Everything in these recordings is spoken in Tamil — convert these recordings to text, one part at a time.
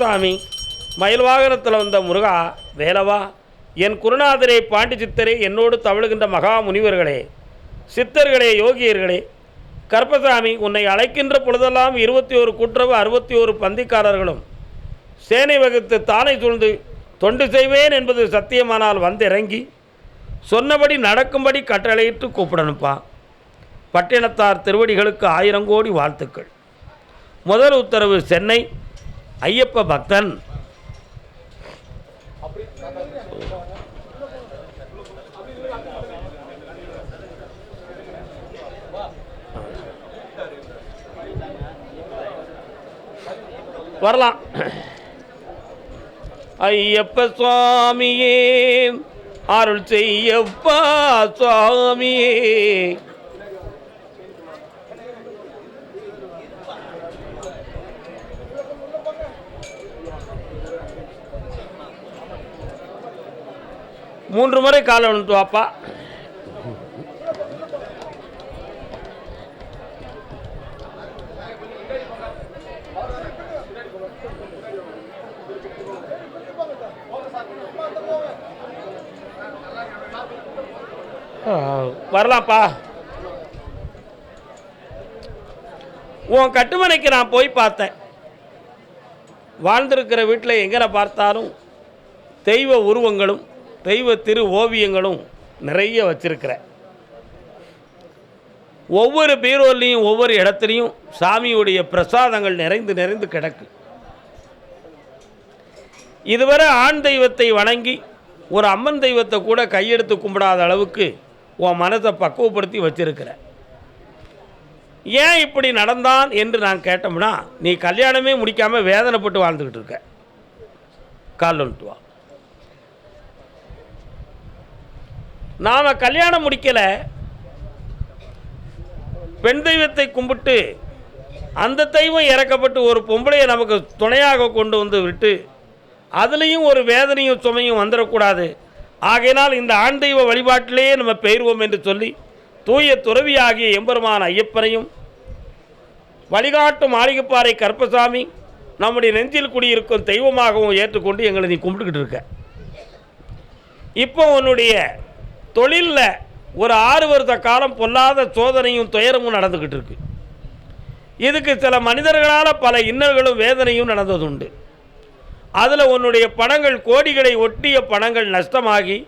கருப்பசாமி மயில் வாகனத்தில் வந்த முருகா வேலவா, என் குருநாதரே, பாண்டி சித்தரே, என்னோடு தவழுகின்ற மகா முனிவர்களே, சித்தர்களே, யோகியர்களே, கருப்பசாமி உன்னை அழைக்கின்ற பொழுதெல்லாம் 21 கூட்டுறவு 61 பந்திக்காரர்களும் சேனை வகுத்து தானை சூழ்ந்து தொண்டு செய்வேன் என்பது சத்தியமானால் வந்திறங்கி சொன்னபடி நடக்கும்படி கட்டளையிட்டு கூப்பிடணுப்பா. பட்டினத்தார் திருவடிகளுக்கு 1000 கோடி வாழ்த்துக்கள். முதல் உத்தரவு சென்னை ஐயப்ப பக்தன் வரலாம். ஐயப்ப சுவாமியே அருள் செய்யப்பா சுவாமியே. மூன்று முறை காலை வந்துட்டு வாப்பா. வரலாம்ப்பா. உன் கட்டுமனைக்கு நான் போய் பார்த்தேன். வாழ்ந்திருக்கிற வீட்டில் எங்கே பார்த்தாலும் தெய்வ உருவங்களும் தெய்வ திரு ஓவியங்களும் நிறைய வச்சிருக்கிற. ஒவ்வொரு பீரோலையும் ஒவ்வொரு இடத்துலையும் சாமியுடைய பிரசாதங்கள் நிறைந்து நிறைந்து கிடக்கு. இதுவரை ஆண் தெய்வத்தை வணங்கி ஒரு அம்மன் தெய்வத்தை கூட கையெடுத்து கும்பிடாத அளவுக்கு உன் மனதை பக்குவப்படுத்தி வச்சிருக்கிற. ஏன் இப்படி நடந்தான் என்று நான் கேட்டோம்னா, நீ கல்யாணமே முடிக்காமல் வேதனைப்பட்டு வாழ்ந்துக்கிட்டு இருக்க. கால் வந்துட்டு வா. நாம் கல்யாணம் முடிக்கலை, பெண் தெய்வத்தை கும்பிட்டு அந்த தெய்வம் இறக்கப்பட்டு ஒரு பொம்பளையை நமக்கு துணையாக கொண்டு வந்து விட்டு அதுலேயும் ஒரு வேதனையும் சுமையும் வந்துடக்கூடாது. ஆகையினால் இந்த ஆண் தெய்வ வழிபாட்டிலேயே நம்ம பெயர்வோம் என்று சொல்லி தூய துறவியாகிய எம்பெருமான் ஐயப்பனையும் வழிகாட்டும் மாளிகைப்பாறை கருப்பசாமி நம்முடைய நெஞ்சில் குடியிருக்கும் தெய்வமாகவும் ஏற்றுக்கொண்டு எங்களை நீ கும்பிட்டுக்கிட்டு இருக்க. இப்போ உன்னுடைய தொழிலில் ஒரு 6 வருஷ காலம் பொல்லாத சோதனையும் துயரமும் நடந்துக்கிட்டு இருக்கு. இதுக்கு சில மனிதர்களால் பல இன்னல்களும் வேதனையும் நடந்ததுண்டு. அதில் உன்னுடைய பணங்கள், கோடிகளை ஒட்டிய பணங்கள் நஷ்டமாகி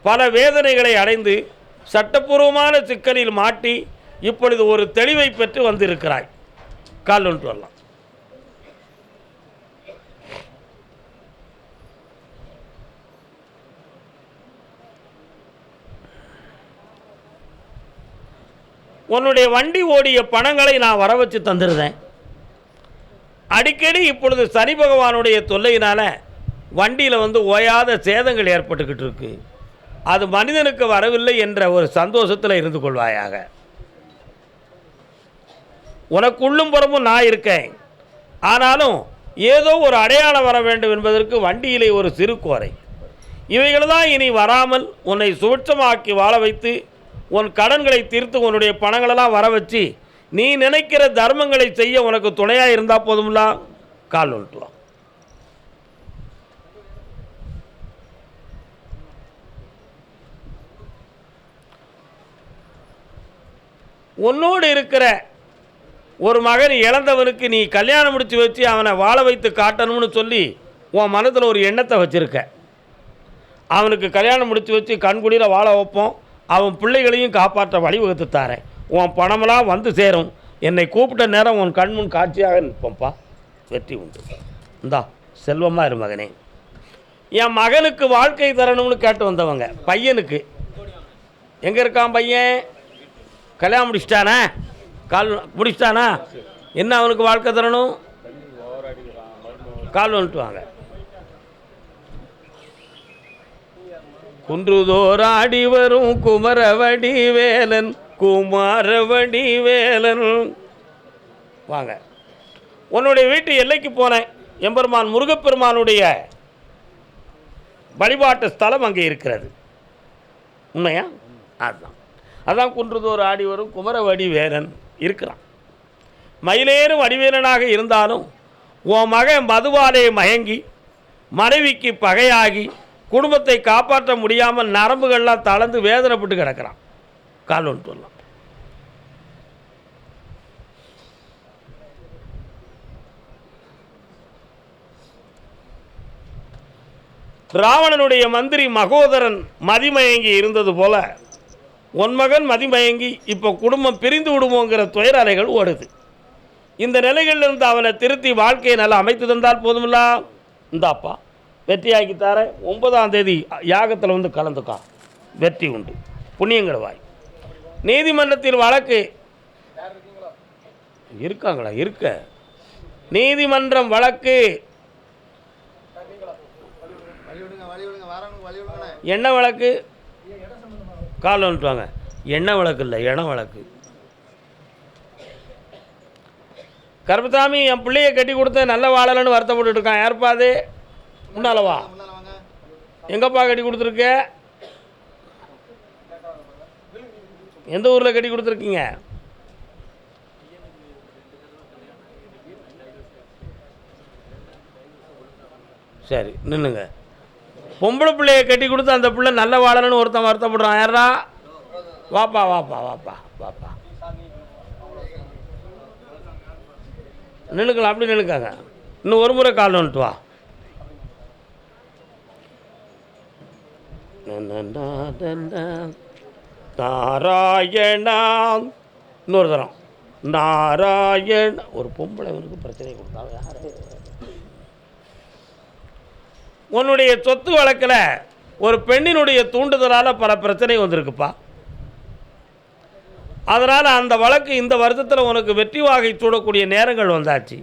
பல வேதனைகளை அடைந்து சட்டப்பூர்வமான சிக்கலில் மாட்டி இப்பொழுது ஒரு தெளிவை பெற்று வந்திருக்கிறாய். கால் ஒன்று வரலாம். உன்னுடைய வண்டி ஓடிய பணங்களை நான் வர வச்சு தந்துருந்தேன். அடிக்கடி இப்பொழுது சனி பகவானுடைய தொல்லையினால் வண்டியில் ஓயாத சேதங்கள் ஏற்பட்டுக்கிட்டு இருக்கு. அது மனிதனுக்கு வரவில்லை என்ற ஒரு சந்தோஷத்தில் இருந்து கொள்வாயாக. உனக்குள்ளும் புறமும் நான் இருக்கேன். ஆனாலும் ஏதோ ஒரு அடையாளம் வர வேண்டும் என்பதற்கு வண்டியிலே ஒரு சிறு கோரை. இவைகள் தான் இனி வராமல் உன்னை சுபிட்சமாக்கி வாழ வைத்து உன் கடன்களை தீர்த்து உன்னுடைய பணங்களெல்லாம் வர வச்சு நீ நினைக்கிற தர்மங்களை செய்ய உனக்கு துணையாக இருந்தால் போதும்ல. கால் வந்துட்டு. உன்னோடு இருக்கிற ஒரு மகன் இழந்தவனுக்கு நீ கல்யாணம் முடித்து வச்சு அவனை வாழ வைத்து காட்டணும்னு சொல்லி உன் மனதில் ஒரு எண்ணத்தை வச்சுருக்க. அவனுக்கு கல்யாணம் முடித்து வச்சு கண்குடியில் வாழ வைப்போம், அவன் பிள்ளைகளையும் காப்பாற்ற வழிவகுத்து தாரேன், உன் பணமெல்லாம் வந்து சேரும், என்னை கூப்பிட்ட நேரம் உன் கண்முன் காட்சியாக நிற்போம்ப்பா, வெற்றி உண்டு. இந்தா செல்வமாக இரு மகனே. என் மகனுக்கு வாழ்க்கை தரணும்னு கேட்டு வந்தவங்க பையனுக்கு எங்கே இருக்கான் பையன்? கல்யாணம் முடிச்சிட்டானா? கால் முடிச்சிட்டானா? என்ன அவனுக்கு வாழ்க்கை தரணும்? கால் வந்துட்டு வாங்க. குன்றுதோராடி வரும் குமரவடி வேலன், குமாரவடி வேலன். வாங்க. உன்னுடைய வீட்டு எல்லைக்கு போனேன். எம்பெருமான் முருகப்பெருமானுடைய வழிபாட்டு ஸ்தலம் அங்கே இருக்கிறது. உண்மையா? அதான் குன்றுதோர் ஆடி வரும் குமரவடி வேலன் இருக்கிறான். மயிலேறும் வடிவேலனாக இருந்தாலும் உன் மகன் மதுவாலே மயங்கி மனைவிக்கு பகையாகி குடும்பத்தை காப்பாற்ற முடியாமல் நரம்புகள்லாம் தளர்ந்து வேதனைப்பட்டு கிடக்கிறான். கால் ஒன்று சொல்லலாம். ராவணனுடைய மந்திரி மகோதரன் மதிமயங்கி இருந்தது போல உன் மகன் மதிமயங்கி இப்போ குடும்பம் பிரிந்து விடுமோங்கிற துயர அலைகள் ஓடுது. இந்த நிலைகளிலிருந்து அவனை திருத்தி வாழ்க்கையை நல்லா அமைத்து தந்தால் போதுமில்ல. இந்த அப்பா வெற்றியாக்கி தர 9ஆம் தேதி யாகத்தில் வந்து கலந்துக்கா, வெற்றி உண்டு, புண்ணியங்கிற வாய். நீதிமன்றத்தில் வழக்கு இருக்காங்களா? இருக்க நீதிமன்றம் வழக்கு என்ன வழக்கு? கால் வந்துட்டுவாங்க. என்ன வழக்கு இல்லை, என வழக்கு. கருப்பசாமி என் பிள்ளைய கட்டி கொடுத்த நல்ல வாழலன்னு வருத்தப்பட்டு இருக்கான். யாருப்பா அது? முன்னாலவா? எங்கப்பா கட்டி கொடுத்துருக்க? எந்த ஊரில் கட்டி கொடுத்துருக்கீங்க? சரி நின்னுங்க. பொம்பளை பிள்ளைய கட்டி கொடுத்து அந்த பிள்ளை நல்ல வாழலன்னு ஒருத்தன் வருத்தப்படுறான். யாரா? வாப்பா வாப்பா வாப்பா வாப்பா, நின்றுக்கலாம். அப்படி நின்றுக்காங்க. இன்னும் ஒரு முறை கால் வந்துட்டு வா. நாராயணா. இன்னொரு தரம் நாராயண. ஒரு பொம்பளை அவனுக்கு பிரச்சனை கொடுத்தாங்க. யாரு? உன்னுடைய சொத்து வழக்கில் ஒரு பெண்ணினுடைய தூண்டுதலால் பல பிரச்சனை வந்திருக்குப்பா. அதனால் அந்த வழக்கு இந்த வருஷத்தில் உனக்கு வெற்றி வாகை சூடக்கூடிய நேரங்கள் வந்தாச்சு.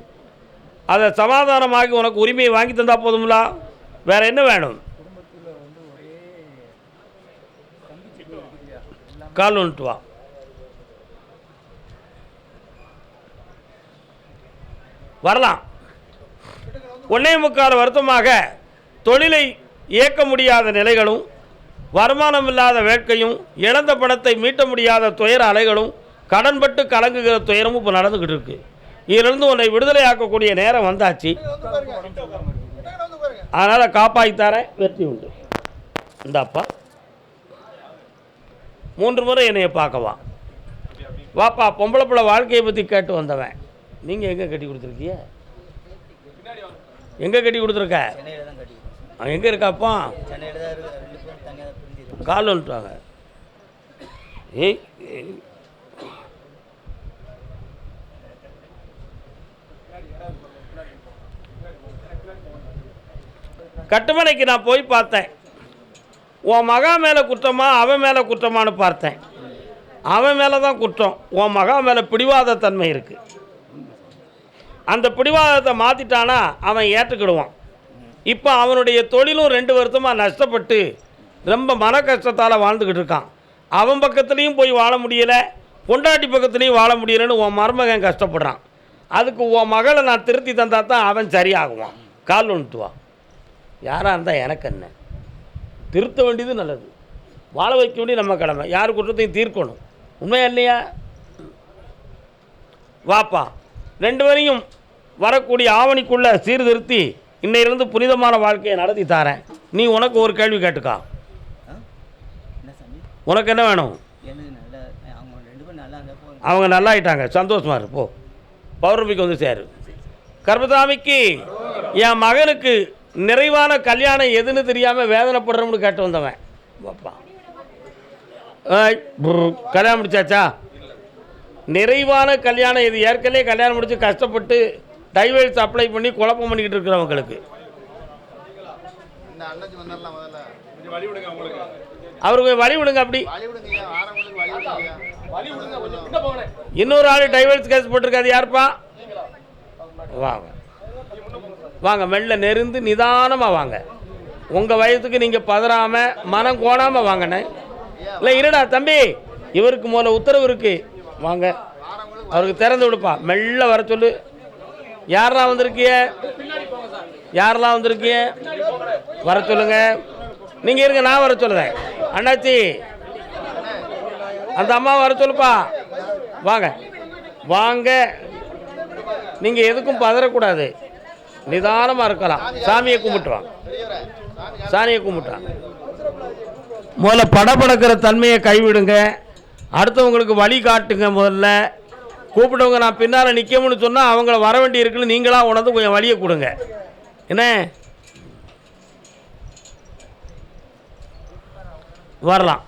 அதை சமாதானமாகி உனக்கு உரிமையை வாங்கி தந்தால் போதும்ல. வேற என்ன வேணும்? கால் வந்துட்டு வா. வரலாம். 1.25 வருத்தமாக தொழிலை இயக்க முடியாத நிலைகளும், வருமானம் இல்லாத வேட்கையும், இழந்த பணத்தை மீட்ட முடியாத துயர அலைகளும், கடன்பட்டு கலங்குகிற துயரமும் இப்போ நடந்துக்கிட்டு இருக்கு. இதிலிருந்து உன்னை விடுதலை ஆக்கக்கூடிய நேரம் வந்தாச்சு. அதனால் காப்பாற்றித்தாரேன், வெற்றி உண்டு. இந்த அப்பா 3 முறை என்னைய பார்க்கவா. வாப்பா, பொம்பளை பிள்ளை வாழ்க்கையை பற்றி கேட்டு வந்தவன். நீங்கள் எங்கே கட்டி கொடுத்துருக்கிய? எங்கே கட்டி கொடுத்துருக்க? எங்கே இருக்காப்பா? கால் வந்துட்டாங்க. ஏய் கட்டுமனைக்கு நான் போய் பார்த்தேன். உன் மகா மேலே குற்றமா அவன் மேலே குற்றமானு பார்த்தேன். அவன் மேலே தான் குற்றம். உன் மகா மேலே பிடிவாத தன்மை இருக்குது. அந்த பிடிவாதத்தை மாற்றிட்டானா அவன் ஏற்றுக்கிடுவான். இப்போ அவனுடைய தொழிலும் 2 வருஷமாக நஷ்டப்பட்டு ரொம்ப மன கஷ்டத்தால் வாழ்ந்துக்கிட்டு இருக்கான். அவன் பக்கத்துலேயும் போய் வாழ முடியலை, பொண்டாட்டி பக்கத்துலேயும் வாழ முடியலைன்னு உன் மருமகன் கஷ்டப்படுறான். அதுக்கு உன் மகளை நான் திருத்தி தந்தா தான் அவன் சரியாகுவான். கால் ஒன்றுட்டு வா. யாராக இருந்தால் எனக்கு என்ன? திருத்த வேண்டியது நல்லது, வாழ வைக்க வேண்டியது நம்ம கடமை. யார் குற்றத்தையும் தீர்க்கணும். உண்மையா இல்லையா? வாப்பா, 2 வரையும் வரக்கூடிய ஆவணிக்குள்ளே சீர்திருத்தி இன்னையிலிருந்து புனிதமான வாழ்க்கையை நடத்தி தாரேன். நீ உனக்கு ஒரு கேள்வி கேட்டுக்கா. உனக்கு என்ன வேணும்? அவங்க நல்லா ஆயிட்டாங்க, சந்தோஷமா இரு. போ, பௌர்ணமிக்கு வந்து சேரு. கர்மசாமிக்கு என் மகனுக்கு நிறைவான கல்யாணம் எதுன்னு தெரியாமல் வேதனைப்படுறோம்னு கேட்டு வந்தவன். பாப்பா, கல்யாணம் முடிச்சாச்சா? நிறைவான கல்யாணம் இது. ஏற்கனவே கல்யாணம் முடித்து கஷ்டப்பட்டு டைவர்ஸ் அப்ளை பண்ணி குழப்பம் பண்ணிக்கிட்டு இருக்கிறவங்களுக்கு அவருக்கு வழி விடுங்க. அப்படி இன்னொரு ஆள் டைவர்ஸ் கேஸ் போட்டிருக்காது. யாருப்பா? வாங்க வாங்க, மெல்ல நெருந்து நிதானமாக வாங்க. உங்கள் வயசுக்கு நீங்கள் பதறாமல் மனம் கோணாமல் வாங்கண்ணே. இல்லை இருடா தம்பி, இவருக்கு முதல்ல உத்தரவு இருக்குது. வாங்க, அவருக்கு திறந்து விடுப்பா. மெல்ல வர சொல்லு. யாரெல்லாம் வந்திருக்கிய? யாரெல்லாம் வந்திருக்கிய? வர சொல்லுங்க. நீங்கள் இருங்க, நான் வர சொல்லுறேன். அண்ணாச்சி, அந்த அம்மா வர சொல்லுப்பா. வாங்க வாங்க, நீங்கள் எதுக்கும் பதறக்கூடாது. நிதானமாக இருக்கலாம். சாமியை கும்பிட்டுவாங்க. சாமியை கும்பிட்டாங்க. முதல்ல படபடக்கிற தன்மையை கைவிடுங்க. அடுத்தவங்களுக்கு வழி காட்டுங்க. முதல்ல கூப்பிட்டவங்க நான் பின்னால் நிற்கணும்னு சொன்னால் அவங்கள வர வேண்டி இருக்குன்னு நீங்களாக உணர்ந்து கொஞ்சம் வழியை கொடுங்க. என்ன வரலாம்.